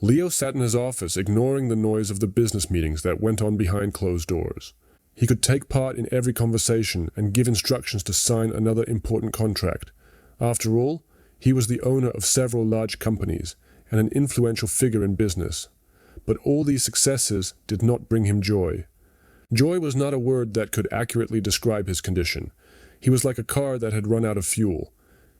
Leo sat in his office, ignoring the noise of the business meetings that went on behind closed doors. He could take part in every conversation and give instructions to sign another important contract. After all, he was the owner of several large companies and an influential figure in business. But all these successes did not bring him joy. Joy was not a word that could accurately describe his condition. He was like a car that had run out of fuel.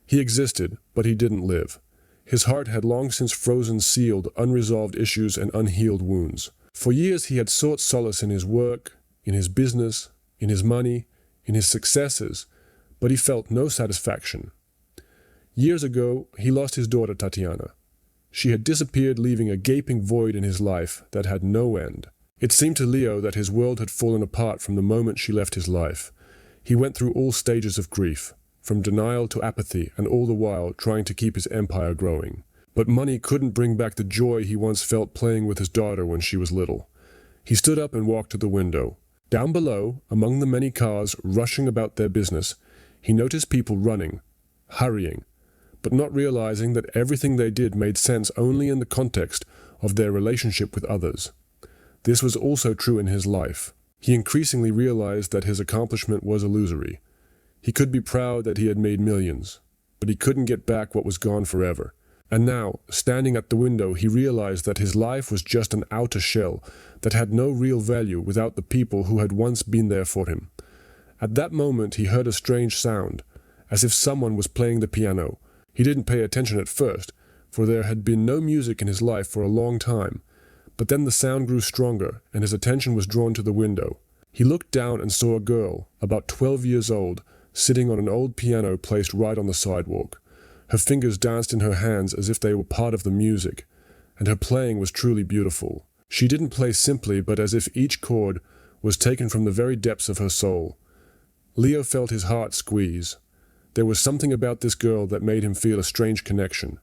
He existed, but he didn't live. His heart had long since frozen sealed unresolved issues and unhealed wounds. For years he had sought solace in his work, in his business, in his money, in his successes, but he felt no satisfaction. Years ago, he lost his daughter Tatiana. She had disappeared, leaving a gaping void in his life that had no end. It seemed to Leo that his world had fallen apart from the moment she left his life. He went through all stages of grief, from denial to apathy, and all the while trying to keep his empire growing. But money couldn't bring back the joy he once felt playing with his daughter when she was little. He stood up and walked to the window. Down below, among the many cars rushing about their business, he noticed people running, hurrying, but not realizing that everything they did made sense only in the context of their relationship with others. This was also true in his life. He increasingly realized that his accomplishment was illusory. He could be proud that he had made millions, but he couldn't get back what was gone forever. And now, standing at the window, he realized that his life was just an outer shell that had no real value without the people who had once been there for him. At that moment, he heard a strange sound, as if someone was playing the piano. He didn't pay attention at first, for there had been no music in his life for a long time. But then the sound grew stronger, and his attention was drawn to the window. He looked down and saw a girl, about 12 years old, sitting on an old piano placed right on the sidewalk. Her fingers danced in her hands as if they were part of the music, and her playing was truly beautiful. She didn't play simply, but as if each chord was taken from the very depths of her soul. Leo felt his heart squeeze. There was something about this girl that made him feel a strange connection.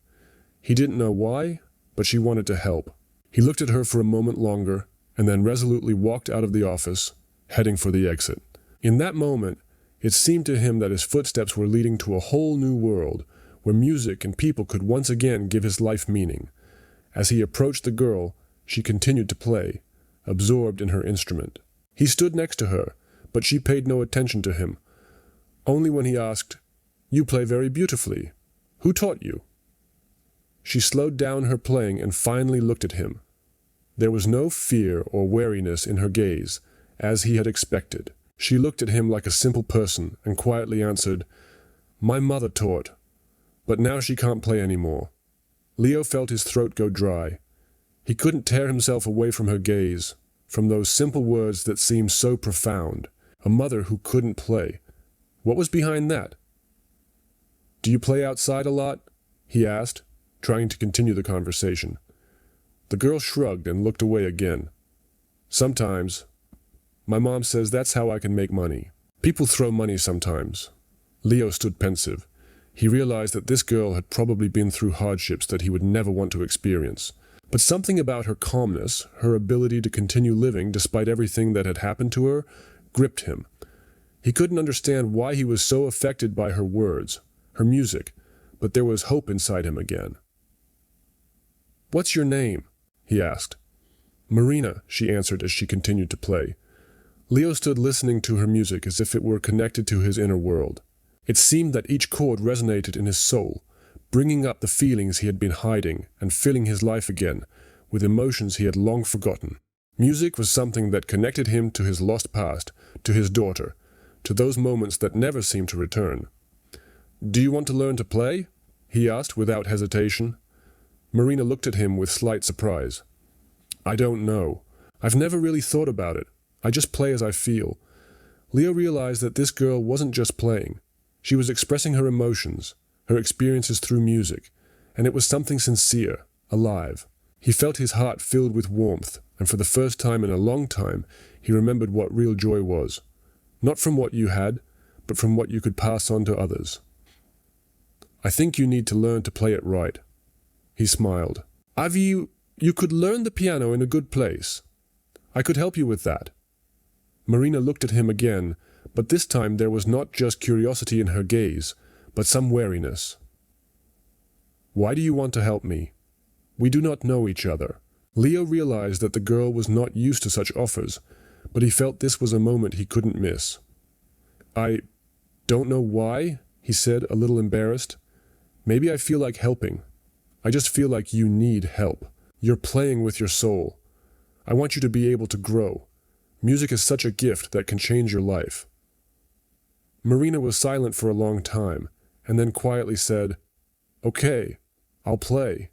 He didn't know why, but she wanted to help. He looked at her for a moment longer, and then resolutely walked out of the office, heading for the exit. In that moment, it seemed to him that his footsteps were leading to a whole new world, where music and people could once again give his life meaning. As he approached the girl, she continued to play, absorbed in her instrument. He stood next to her, but she paid no attention to him. Only when he asked, "You play very beautifully. Who taught you?" She slowed down her playing and finally looked at him. There was no fear or wariness in her gaze, as he had expected. She looked at him like a simple person and quietly answered, "My mother taught, but now she can't play anymore." Leo felt his throat go dry. He couldn't tear himself away from her gaze, from those simple words that seemed so profound. A mother who couldn't play. What was behind that? "Do you play outside a lot?" he asked, trying to continue the conversation. The girl shrugged and looked away again. "Sometimes. My mom says that's how I can make money. People throw money sometimes." Leo stood pensive. He realized that this girl had probably been through hardships that he would never want to experience. But something about her calmness, her ability to continue living despite everything that had happened to her, gripped him. He couldn't understand why he was so affected by her words, her music, but there was hope inside him again. "What's your name?" he asked. "Marina," she answered as she continued to play. Leo stood listening to her music as if it were connected to his inner world. It seemed that each chord resonated in his soul, bringing up the feelings he had been hiding and filling his life again with emotions he had long forgotten. Music was something that connected him to his lost past, to his daughter, to those moments that never seemed to return. "Do you want to learn to play?" he asked without hesitation. Marina looked at him with slight surprise. "I don't know. I've never really thought about it. I just play as I feel." Leo realized that this girl wasn't just playing. She was expressing her emotions, her experiences through music, and it was something sincere, alive. He felt his heart filled with warmth, and for the first time in a long time, he remembered what real joy was. Not from what you had, but from what you could pass on to others. "I think you need to learn to play it right." He smiled. "You could learn the piano in a good place. I could help you with that." Marina looked at him again, but this time there was not just curiosity in her gaze, but some wariness. "Why do you want to help me? We do not know each other." Leo realized that the girl was not used to such offers, but he felt this was a moment he couldn't miss. "I don't know why," he said, a little embarrassed. "Maybe I feel like helping. I just feel like you need help. You're playing with your soul. I want you to be able to grow. Music is such a gift that can change your life." Marina was silent for a long time, and then quietly said, "Okay, I'll play."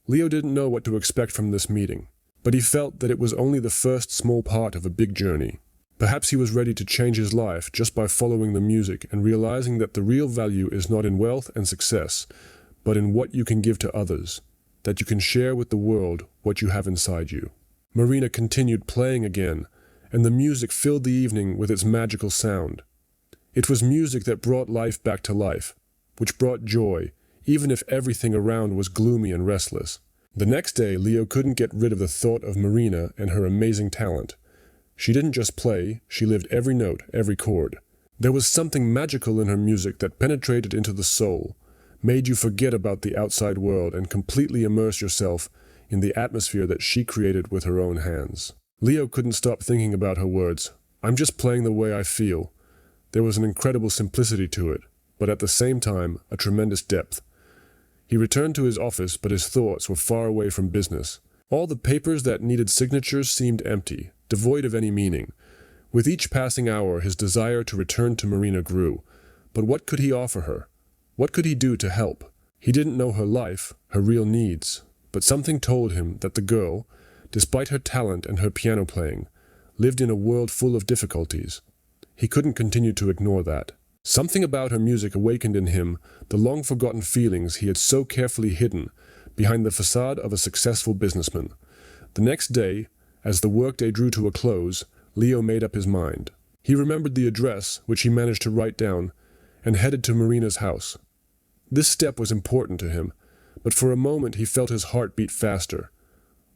Leo didn't know what to expect from this meeting, but he felt that it was only the first small part of a big journey. Perhaps he was ready to change his life just by following the music and realizing that the real value is not in wealth and success, but in what you can give to others, that you can share with the world what you have inside you. Marina continued playing again, and the music filled the evening with its magical sound. It was music that brought life back to life, which brought joy, even if everything around was gloomy and restless. The next day, Leo couldn't get rid of the thought of Marina and her amazing talent. She didn't just play, she lived every note, every chord. There was something magical in her music that penetrated into the soul, made you forget about the outside world and completely immerse yourself in the atmosphere that she created with her own hands. Leo couldn't stop thinking about her words. "I'm just playing the way I feel." There was an incredible simplicity to it, but at the same time, a tremendous depth. He returned to his office, but his thoughts were far away from business. All the papers that needed signatures seemed empty, devoid of any meaning. With each passing hour, his desire to return to Marina grew. But what could he offer her? What could he do to help? He didn't know her life, her real needs, but something told him that the girl, despite her talent and her piano playing, lived in a world full of difficulties. He couldn't continue to ignore that. Something about her music awakened in him the long-forgotten feelings he had so carefully hidden behind the facade of a successful businessman. The next day, as the workday drew to a close, Leo made up his mind. He remembered the address, which he managed to write down, and headed to Marina's house. This step was important to him, but for a moment he felt his heart beat faster.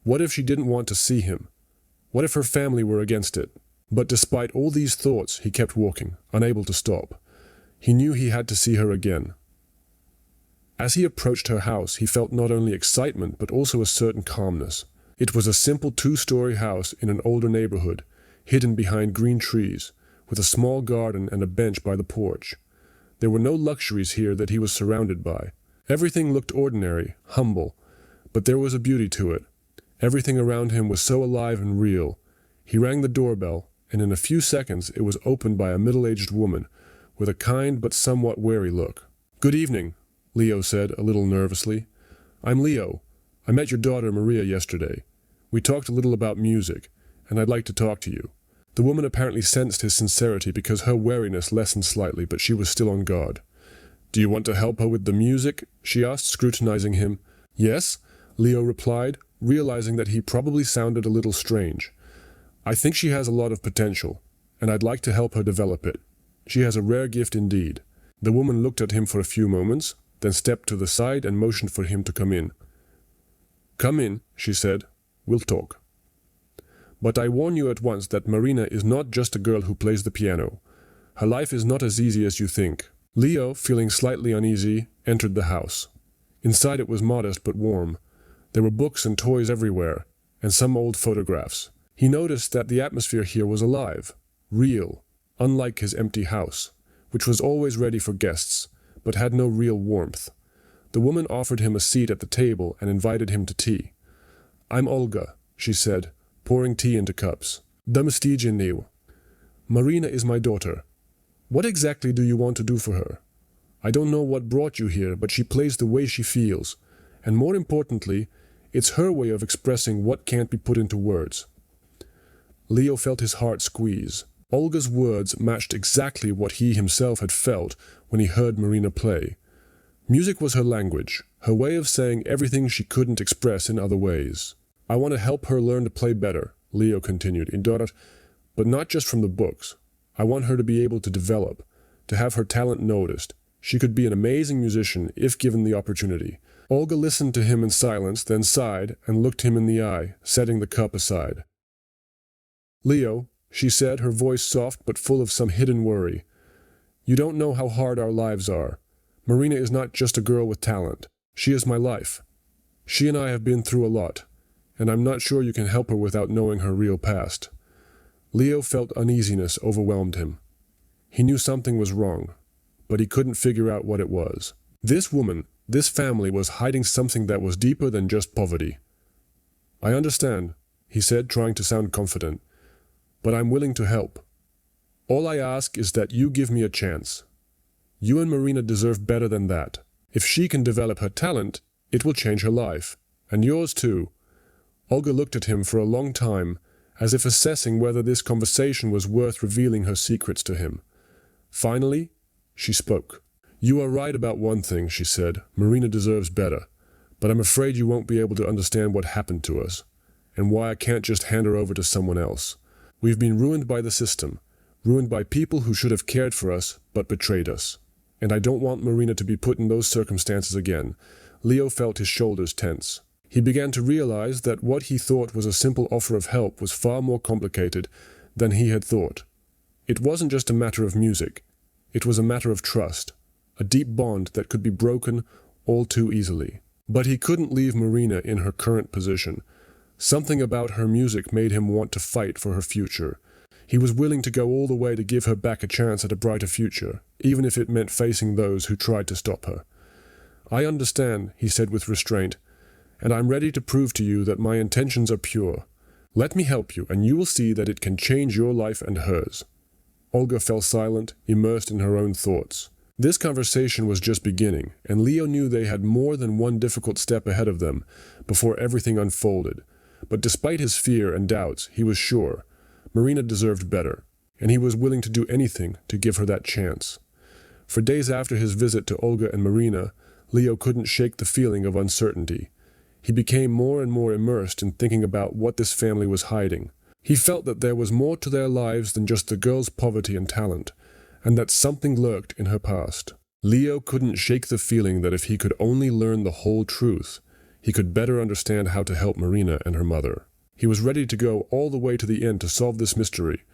What if she didn't want to see him? What if her family were against it? But despite all these thoughts, he kept walking, unable to stop. He knew he had to see her again. As he approached her house, he felt not only excitement, but also a certain calmness. It was a simple two-story house in an older neighborhood, hidden behind green trees, with a small garden and a bench by the porch. There were no luxuries here that he was surrounded by. Everything looked ordinary, humble, but there was a beauty to it. Everything around him was so alive and real. He rang the doorbell, and in a few seconds it was opened by a middle-aged woman, with a kind but somewhat wary look. "Good evening," Leo said, a little nervously. "I'm Leo. I met your daughter Maria yesterday. We talked a little about music, and I'd like to talk to you." The woman apparently sensed his sincerity because her wariness lessened slightly, but she was still on guard. "Do you want to help her with the music?" she asked, scrutinizing him. "Yes," Leo replied, realizing that he probably sounded a little strange. "I think she has a lot of potential, and I'd like to help her develop it. She has a rare gift indeed." The woman looked at him for a few moments, then stepped to the side and motioned for him to come in. "Come in," she said. "We'll talk. But I warn you at once that Marina is not just a girl who plays the piano. Her life is not as easy as you think." Leo, feeling slightly uneasy, entered the house. Inside it was modest but warm. There were books and toys everywhere, and some old photographs. He noticed that the atmosphere here was alive, real, unlike his empty house, which was always ready for guests, but had no real warmth. The woman offered him a seat at the table and invited him to tea. "I'm Olga," she said, pouring tea into cups. "Domestigeneu. Marina is my daughter. What exactly do you want to do for her? I don't know what brought you here, but she plays the way she feels, and more importantly, it's her way of expressing what can't be put into words." Leo felt his heart squeeze. Olga's words matched exactly what he himself had felt when he heard Marina play. Music was her language, her way of saying everything she couldn't express in other ways. "I want to help her learn to play better," Leo continued, "but not just from the books. I want her to be able to develop, to have her talent noticed. She could be an amazing musician if given the opportunity." Olga listened to him in silence, then sighed and looked him in the eye, setting the cup aside. "Leo," she said, her voice soft but full of some hidden worry, "you don't know how hard our lives are. Marina is not just a girl with talent. She is my life. She and I have been through a lot, and I'm not sure you can help her without knowing her real past." Leo felt uneasiness overwhelmed him. He knew something was wrong, but he couldn't figure out what it was. This woman, this family was hiding something that was deeper than just poverty. "I understand," he said, trying to sound confident, "but I'm willing to help. All I ask is that you give me a chance. You and Marina deserve better than that. If she can develop her talent, it will change her life, and yours too." Olga looked at him for a long time, as if assessing whether this conversation was worth revealing her secrets to him. Finally, she spoke. "You are right about one thing," she said. "Marina deserves better, but I'm afraid you won't be able to understand what happened to us, and why I can't just hand her over to someone else. We've been ruined by the system, ruined by people who should have cared for us, but betrayed us. And I don't want Marina to be put in those circumstances again." Leo felt his shoulders tense. He began to realize that what he thought was a simple offer of help was far more complicated than he had thought. It wasn't just a matter of music. It was a matter of trust, a deep bond that could be broken all too easily. But he couldn't leave Marina in her current position. Something about her music made him want to fight for her future. He was willing to go all the way to give her back a chance at a brighter future, even if it meant facing those who tried to stop her. "I understand," he said with restraint, "and I'm ready to prove to you that my intentions are pure. Let me help you, and you will see that it can change your life and hers." Olga fell silent, immersed in her own thoughts. This conversation was just beginning, and Leo knew they had more than one difficult step ahead of them before everything unfolded. But despite his fear and doubts, he was sure Marina deserved better, and he was willing to do anything to give her that chance. For days after his visit to Olga and Marina, Leo couldn't shake the feeling of uncertainty. He became more and more immersed in thinking about what this family was hiding. He felt that there was more to their lives than just the girl's poverty and talent, and that something lurked in her past. Leo couldn't shake the feeling that if he could only learn the whole truth, he could better understand how to help Marina and her mother. He was ready to go all the way to the end to solve this mystery,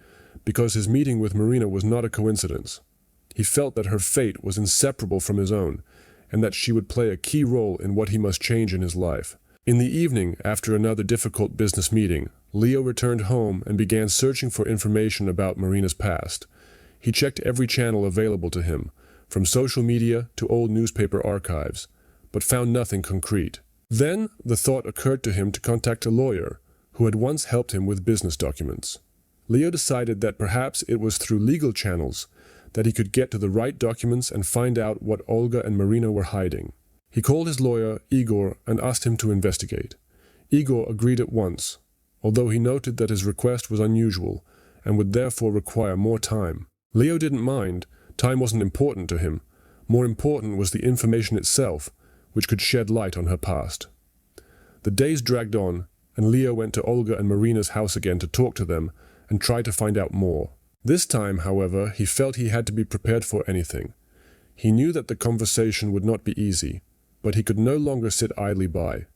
because his meeting with Marina was not a coincidence. He felt that her fate was inseparable from his own, and that she would play a key role in what he must change in his life. In the evening, after another difficult business meeting, Leo returned home and began searching for information about Marina's past. He checked every channel available to him, from social media to old newspaper archives, but found nothing concrete. Then the thought occurred to him to contact a lawyer who had once helped him with business documents. Leo decided that perhaps it was through legal channels that he could get to the right documents and find out what Olga and Marina were hiding. He called his lawyer, Igor, and asked him to investigate. Igor agreed at once, although he noted that his request was unusual and would therefore require more time. Leo didn't mind. Time wasn't important to him. More important was the information itself, which could shed light on her past. The days dragged on, and Leo went to Olga and Marina's house again to talk to them and try to find out more. This time, however, he felt he had to be prepared for anything. He knew that the conversation would not be easy, but he could no longer sit idly by.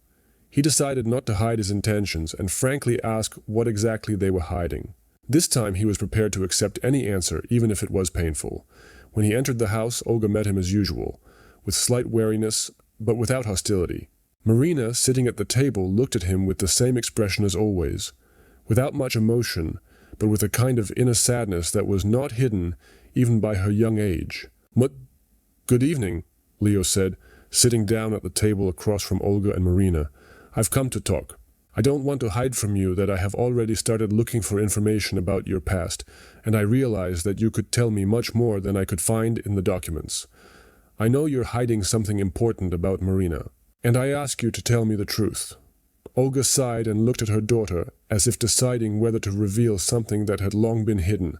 He decided not to hide his intentions and frankly ask what exactly they were hiding. This time he was prepared to accept any answer, even if it was painful. When he entered the house, Olga met him as usual, with slight wariness, but without hostility. Marina, sitting at the table, looked at him with the same expression as always, without much emotion, but with a kind of inner sadness that was not hidden even by her young age. "Good evening," Leo said, sitting down at the table across from Olga and Marina. "I've come to talk. I don't want to hide from you that I have already started looking for information about your past, and I realize that you could tell me much more than I could find in the documents. I know you're hiding something important about Marina, and I ask you to tell me the truth." Olga sighed and looked at her daughter, as if deciding whether to reveal something that had long been hidden.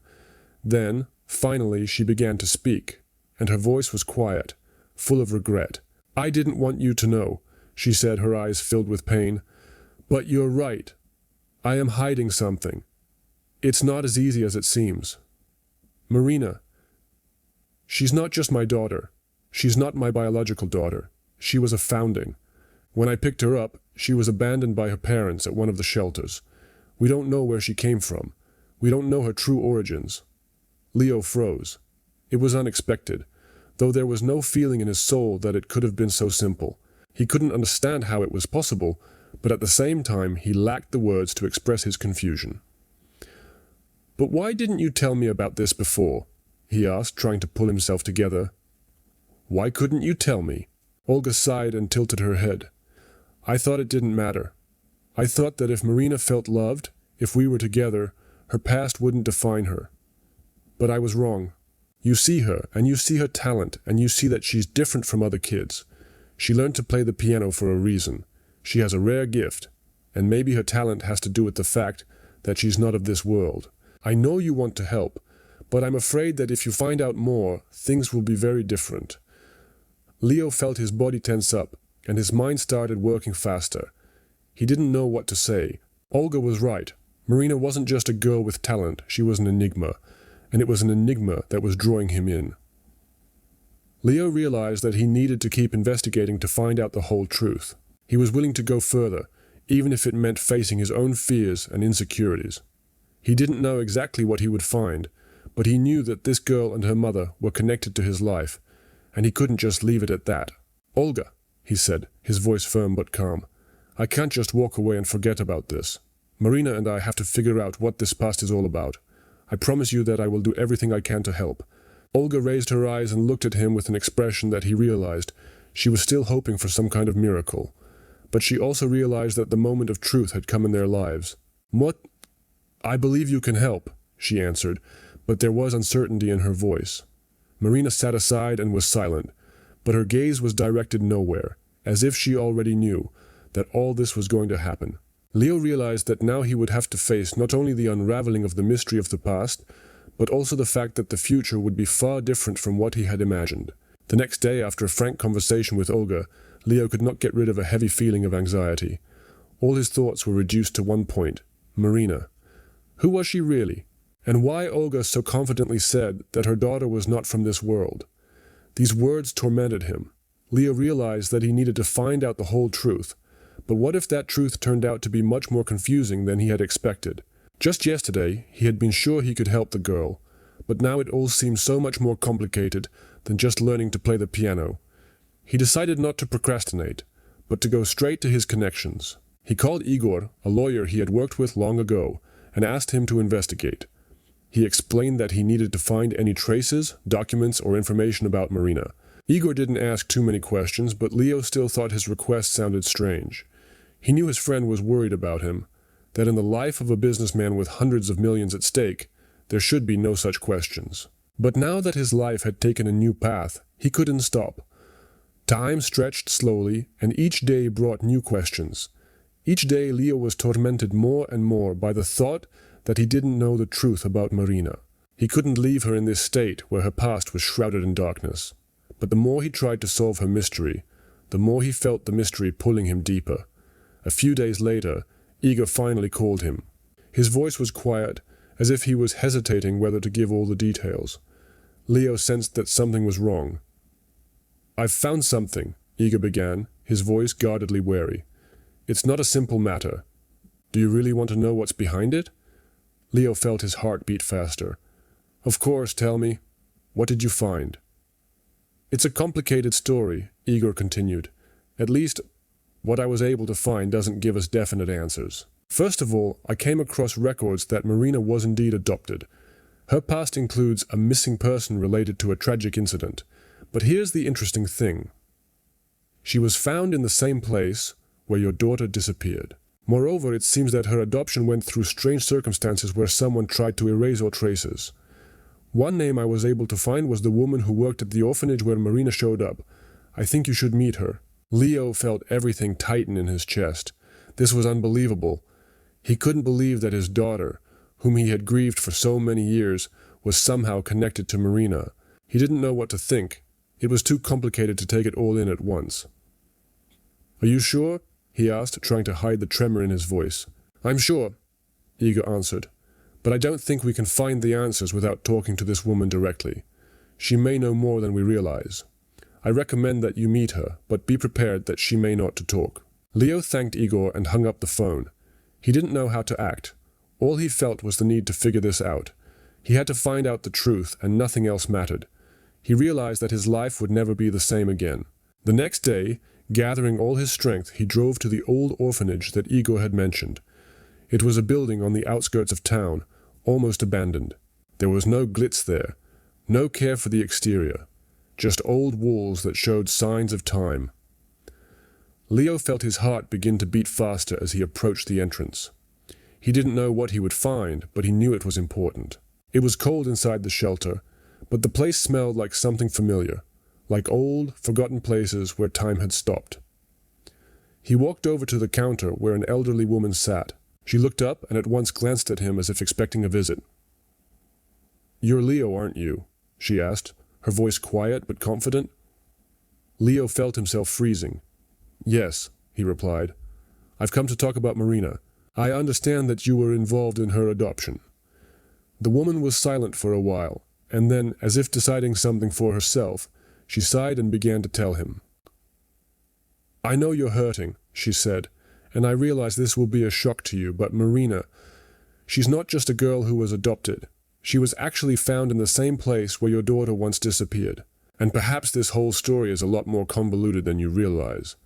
Then, finally, she began to speak, and her voice was quiet, full of regret. "I didn't want you to know," she said, her eyes filled with pain. "But you're right. I am hiding something. It's not as easy as it seems. Marina, she's not just my daughter. She's not my biological daughter. She was a founding. When I picked her up, she was abandoned by her parents at one of the shelters. We don't know where she came from. We don't know her true origins." Leo froze. It was unexpected, though there was no feeling in his soul that it could have been so simple. He couldn't understand how it was possible, but at the same time he lacked the words to express his confusion. "But why didn't you tell me about this before?" he asked, trying to pull himself together. "Why couldn't you tell me?" Olga sighed and tilted her head. "I thought it didn't matter. I thought that if Marina felt loved, if we were together, her past wouldn't define her. But I was wrong. You see her, and you see her talent, and you see that she's different from other kids. She learned to play the piano for a reason. She has a rare gift, and maybe her talent has to do with the fact that she's not of this world. I know you want to help, but I'm afraid that if you find out more, things will be very different." Leo felt his body tense up, and his mind started working faster. He didn't know what to say. Olga was right. Marina wasn't just a girl with talent, she was an enigma, and it was an enigma that was drawing him in. Leo realized that he needed to keep investigating to find out the whole truth. He was willing to go further, even if it meant facing his own fears and insecurities. He didn't know exactly what he would find, but he knew that this girl and her mother were connected to his life, and he couldn't just leave it at that. "Olga," he said, his voice firm but calm, "I can't just walk away and forget about this. Marina and I have to figure out what this past is all about. I promise you that I will do everything I can to help." Olga raised her eyes and looked at him with an expression that he realized she was still hoping for some kind of miracle. But she also realized that the moment of truth had come in their lives. "What? I believe you can help," she answered, but there was uncertainty in her voice. Marina sat aside and was silent, but her gaze was directed nowhere, as if she already knew that all this was going to happen. Leo realized that now he would have to face not only the unraveling of the mystery of the past, but also the fact that the future would be far different from what he had imagined. The next day, after a frank conversation with Olga, Leo could not get rid of a heavy feeling of anxiety. All his thoughts were reduced to one point: Marina. Who was she really? And why Olga so confidently said that her daughter was not from this world? These words tormented him. Leo realized that he needed to find out the whole truth. But what if that truth turned out to be much more confusing than he had expected? Just yesterday, he had been sure he could help the girl, but now it all seemed so much more complicated than just learning to play the piano. He decided not to procrastinate, but to go straight to his connections. He called Igor, a lawyer he had worked with long ago, and asked him to investigate. He explained that he needed to find any traces, documents, or information about Marina. Igor didn't ask too many questions, but Leo still thought his request sounded strange. He knew his friend was worried about him, that in the life of a businessman with hundreds of millions at stake, there should be no such questions. But now that his life had taken a new path, he couldn't stop. Time stretched slowly, and each day brought new questions. Each day Leo was tormented more and more by the thought that he didn't know the truth about Marina. He couldn't leave her in this state where her past was shrouded in darkness. But the more he tried to solve her mystery, the more he felt the mystery pulling him deeper. A few days later, Igor finally called him. His voice was quiet, as if he was hesitating whether to give all the details. Leo sensed that something was wrong. "I've found something," Igor began, his voice guardedly wary. "It's not a simple matter. Do you really want to know what's behind it?" Leo felt his heart beat faster. "Of course, tell me. What did you find?" "It's a complicated story," Igor continued. "At least, what I was able to find doesn't give us definite answers. First of all, I came across records that Marina was indeed adopted. Her past includes a missing person related to a tragic incident. But here's the interesting thing. She was found in the same place where your daughter disappeared. Moreover, it seems that her adoption went through strange circumstances where someone tried to erase all traces. One name I was able to find was the woman who worked at the orphanage where Marina showed up. I think you should meet her." Leo felt everything tighten in his chest. This was unbelievable. He couldn't believe that his daughter, whom he had grieved for so many years, was somehow connected to Marina. He didn't know what to think. It was too complicated to take it all in at once. "Are you sure?" he asked, trying to hide the tremor in his voice. "I'm sure," Igor answered. "But I don't think we can find the answers without talking to this woman directly. She may know more than we realize. I recommend that you meet her, but be prepared that she may not to talk." Leo thanked Igor and hung up the phone. He didn't know how to act. All he felt was the need to figure this out. He had to find out the truth, and nothing else mattered. He realized that his life would never be the same again. The next day, Gathering all his strength, he drove to the old orphanage that Igor had mentioned. It was a building on the outskirts of town, almost abandoned. There was no glitz there, no care for the exterior, just old walls that showed signs of time. Leo felt his heart begin to beat faster as he approached the entrance. He didn't know what he would find, but he knew it was important. It was cold inside the shelter, but the place smelled like something familiar, like old, forgotten places where time had stopped. He walked over to the counter where an elderly woman sat. She looked up and at once glanced at him as if expecting a visit. "You're Leo, aren't you?" she asked, her voice quiet but confident. Leo felt himself freezing. "Yes," he replied. "I've come to talk about Marina. I understand that you were involved in her adoption." The woman was silent for a while, and then, as if deciding something for herself, she sighed and began to tell him. "I know you're hurting," she said, "and I realize this will be a shock to you, but Marina, she's not just a girl who was adopted. She was actually found in the same place where your daughter once disappeared. And perhaps this whole story is a lot more convoluted than you realize."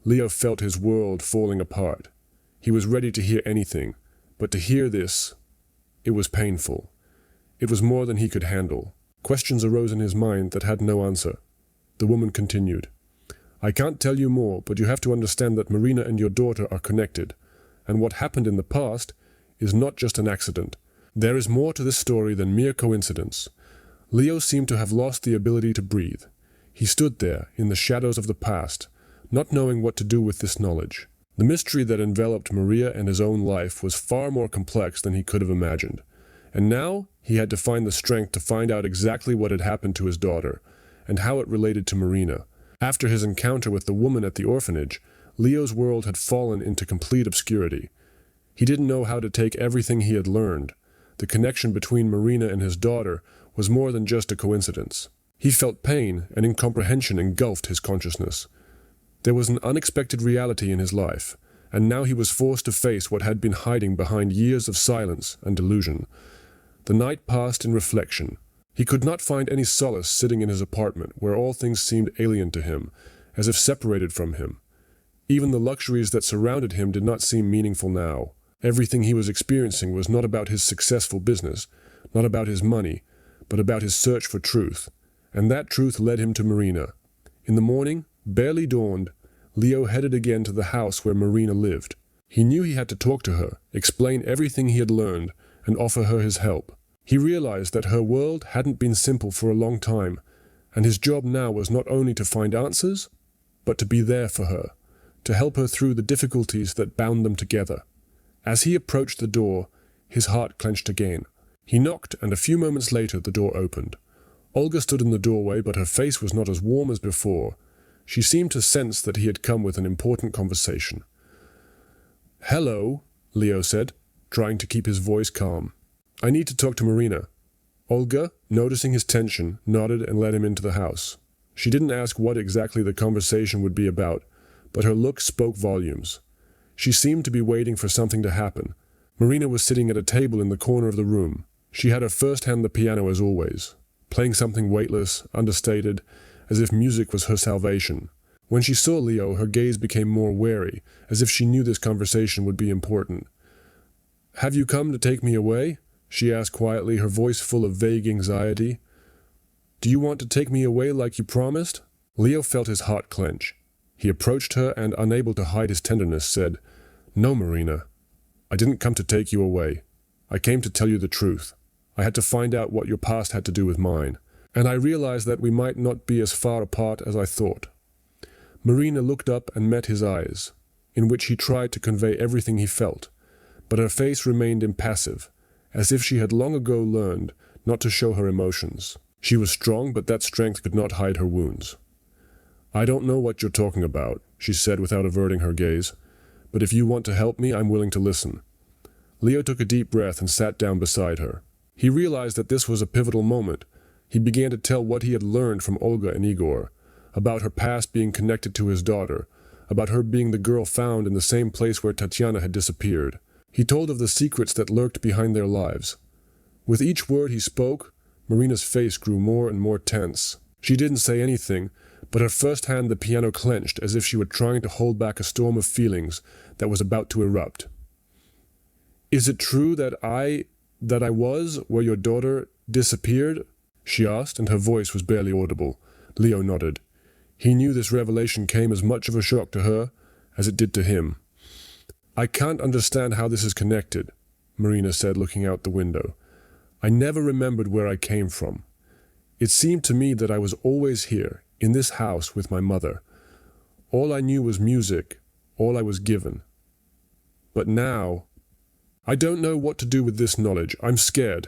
Leo felt his world falling apart. He was ready to hear anything, but to hear this, it was painful. It was more than he could handle. Questions arose in his mind that had no answer. The woman continued, "I can't tell you more, but you have to understand that Marina and your daughter are connected, and what happened in the past is not just an accident. There is more to this story than mere coincidence." Leo seemed to have lost the ability to breathe. He stood there, in the shadows of the past, not knowing what to do with this knowledge. The mystery that enveloped Maria and his own life was far more complex than he could have imagined. And now he had to find the strength to find out exactly what had happened to his daughter, and how it related to Marina. After his encounter with the woman at the orphanage, Leo's world had fallen into complete obscurity. He didn't know how to take everything he had learned. The connection between Marina and his daughter was more than just a coincidence. He felt pain and incomprehension engulfed his consciousness. There was an unexpected reality in his life, and now he was forced to face what had been hiding behind years of silence and delusion. The night passed in reflection. He could not find any solace sitting in his apartment, where all things seemed alien to him, as if separated from him. Even the luxuries that surrounded him did not seem meaningful now. Everything he was experiencing was not about his successful business, not about his money, but about his search for truth. And that truth led him to Marina. In the morning, barely dawned, Leo headed again to the house where Marina lived. He knew he had to talk to her, explain everything he had learned, and offer her his help. He realized that her world hadn't been simple for a long time, and his job now was not only to find answers, but to be there for her, to help her through the difficulties that bound them together. As he approached the door, his heart clenched again. He knocked, and a few moments later the door opened. Olga stood in the doorway, but her face was not as warm as before. She seemed to sense that he had come with an important conversation. "Hello," Leo said, trying to keep his voice calm. "I need to talk to Marina." Olga, noticing his tension, nodded and led him into the house. She didn't ask what exactly the conversation would be about, but her look spoke volumes. She seemed to be waiting for something to happen. Marina was sitting at a table in the corner of the room. She had her first hand on the piano as always, playing something weightless, understated, as if music was her salvation. When she saw Leo, her gaze became more wary, as if she knew this conversation would be important. "Have you come to take me away?" she asked quietly, her voice full of vague anxiety. "Do you want to take me away like you promised?" Leo felt his heart clench. He approached her and, unable to hide his tenderness, said, "No, Marina. I didn't come to take you away. I came to tell you the truth. I had to find out what your past had to do with mine, and I realized that we might not be as far apart as I thought." Marina looked up and met his eyes, in which he tried to convey everything he felt, but her face remained impassive, as if she had long ago learned not to show her emotions. She was strong, but that strength could not hide her wounds. "I don't know what you're talking about," she said without averting her gaze, "but if you want to help me, I'm willing to listen." Leo took a deep breath and sat down beside her. He realized that this was a pivotal moment. He began to tell what he had learned from Olga and Igor, about her past being connected to his daughter, about her being the girl found in the same place where Tatiana had disappeared. He told of the secrets that lurked behind their lives. With each word he spoke, Marina's face grew more and more tense. She didn't say anything, but her first hand the piano clenched as if she were trying to hold back a storm of feelings that was about to erupt. "Is it true that I was where your daughter disappeared?" she asked, and her voice was barely audible. Leo nodded. He knew this revelation came as much of a shock to her as it did to him. "I can't understand how this is connected," Marina said, looking out the window. "I never remembered where I came from. It seemed to me that I was always here, in this house with my mother. All I knew was music, all I was given. But now, I don't know what to do with this knowledge. I'm scared."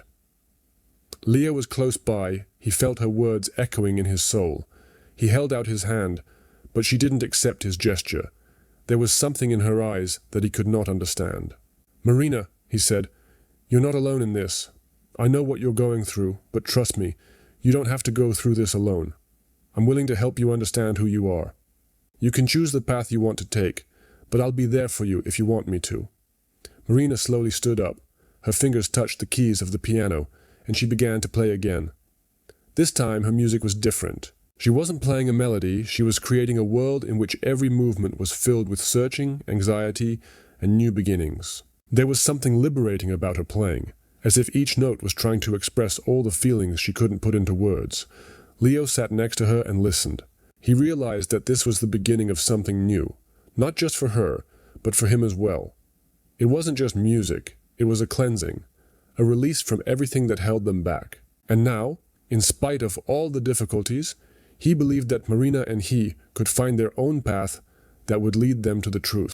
Leo was close by. He felt her words echoing in his soul. He held out his hand, but she didn't accept his gesture. There was something in her eyes that he could not understand. "Marina," he said, "you're not alone in this. I know what you're going through, but trust me, you don't have to go through this alone. I'm willing to help you understand who you are. You can choose the path you want to take, but I'll be there for you if you want me to." Marina slowly stood up. Her fingers touched the keys of the piano, and she began to play again. This time her music was different. She wasn't playing a melody, she was creating a world in which every movement was filled with searching, anxiety, and new beginnings. There was something liberating about her playing, as if each note was trying to express all the feelings she couldn't put into words. Leo sat next to her and listened. He realized that this was the beginning of something new, not just for her, but for him as well. It wasn't just music, it was a cleansing, a release from everything that held them back. And now, in spite of all the difficulties, he believed that Marina and he could find their own path that would lead them to the truth.